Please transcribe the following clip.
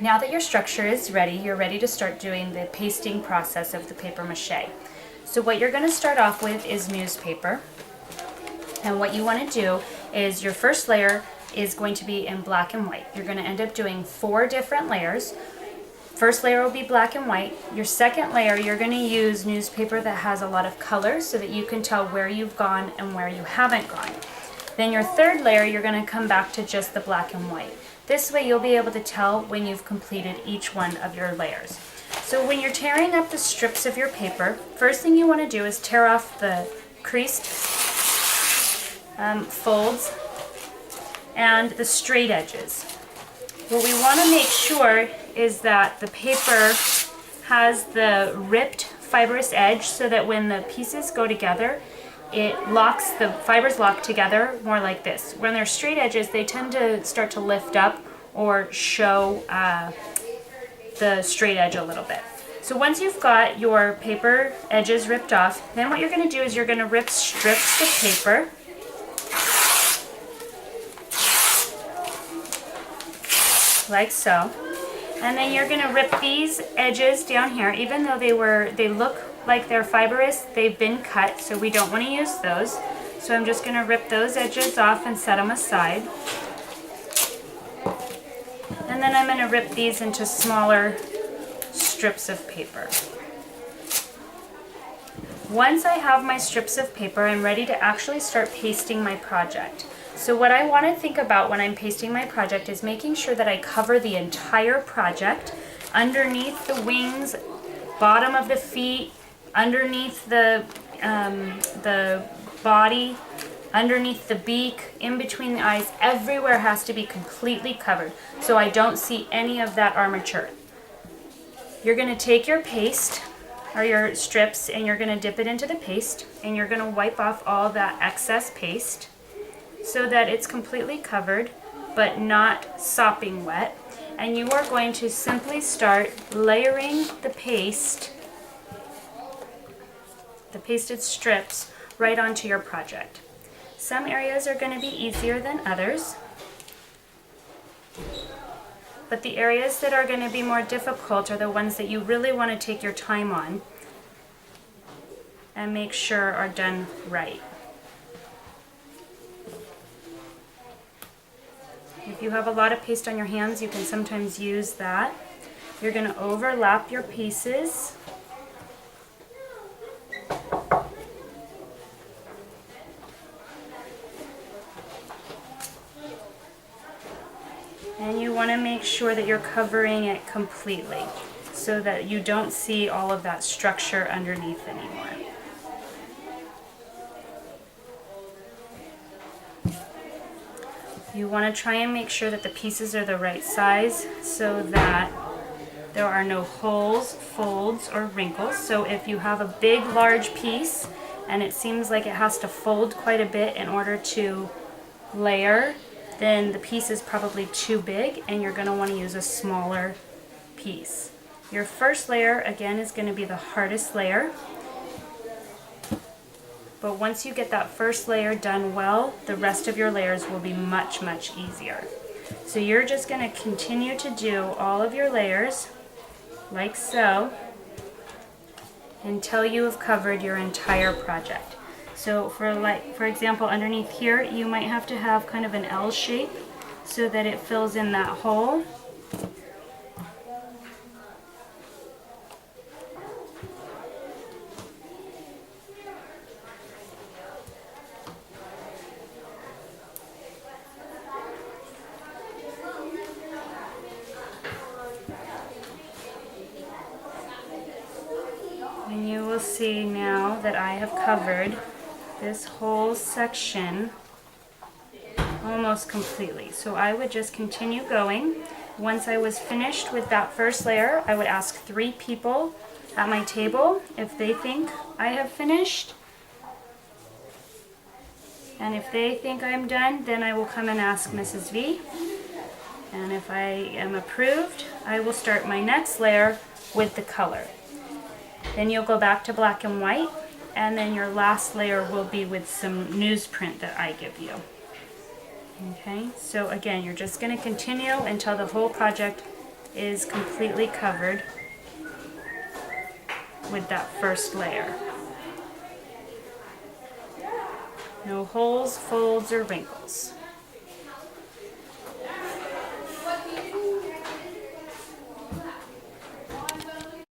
Now that your structure is ready, you're ready to start doing the pasting process of the paper mache. So what you're going to start off with is newspaper. And what you want to do is your first layer is going to be in black and white. You're going to end up doing 4 different layers. First layer will be black and white. Your second layer, you're going to use newspaper that has a lot of colors so that you can tell where you've gone and where you haven't gone. Then your third layer, you're going to come back to just the black and white. This way you'll be able to tell when you've completed each one of your layers. So when you're tearing up the strips of your paper, first thing you want to do is tear off the creased folds and the straight edges. What we want to make sure is that the paper has the ripped fibrous edge so that when the pieces go together, the fibers lock together more like this. When they're straight edges, they tend to start to lift up or show the straight edge a little bit. So once you've got your paper edges ripped off, then what you're going to do is you're going to rip strips of paper. Like so. And then you're going to rip these edges down here. Even though they look like they're fibrous, they've been cut, so we don't want to use those. So I'm just going to rip those edges off and set them aside. And then I'm going to rip these into smaller strips of paper. Once I have my strips of paper, I'm ready to actually start pasting my project. So what I want to think about when I'm pasting my project is making sure that I cover the entire project, underneath the wings, bottom of the feet, underneath the body, underneath the beak, in between the eyes. Everywhere has to be completely covered so I don't see any of that armature. You're going to take your paste or your strips and you're going to dip it into the paste and you're going to wipe off all that excess paste so that it's completely covered but not sopping wet. And you are going to simply start layering the pasted strips right onto your project. Some areas are going to be easier than others, but the areas that are going to be more difficult are the ones that you really want to take your time on and make sure are done right. If you have a lot of paste on your hands, you can sometimes use that. You're going to overlap your pieces. And you want to make sure that you're covering it completely so that you don't see all of that structure underneath anymore. You want to try and make sure that the pieces are the right size so that there are no holes, folds, or wrinkles. So if you have a big, large piece and it seems like it has to fold quite a bit in order to layer, then the piece is probably too big and you're going to want to use a smaller piece. Your first layer, again, is going to be the hardest layer. But once you get that first layer done well, the rest of your layers will be much, much easier. So you're just going to continue to do all of your layers like so until you have covered your entire project. So for example, underneath here, you might have to have kind of an L shape so that it fills in that hole. And you will see now that I have covered this whole section almost completely. So I would just continue going. Once I was finished with that first layer, I would ask 3 people at my table if they think I have finished. And if they think I'm done, then I will come and ask Mrs. V. And if I am approved, I will start my next layer with the color. Then you'll go back to black and white, and then your last layer will be with some newsprint that I give you. Okay, so again, you're just going to continue until the whole project is completely covered with that first layer. No holes, folds, or wrinkles.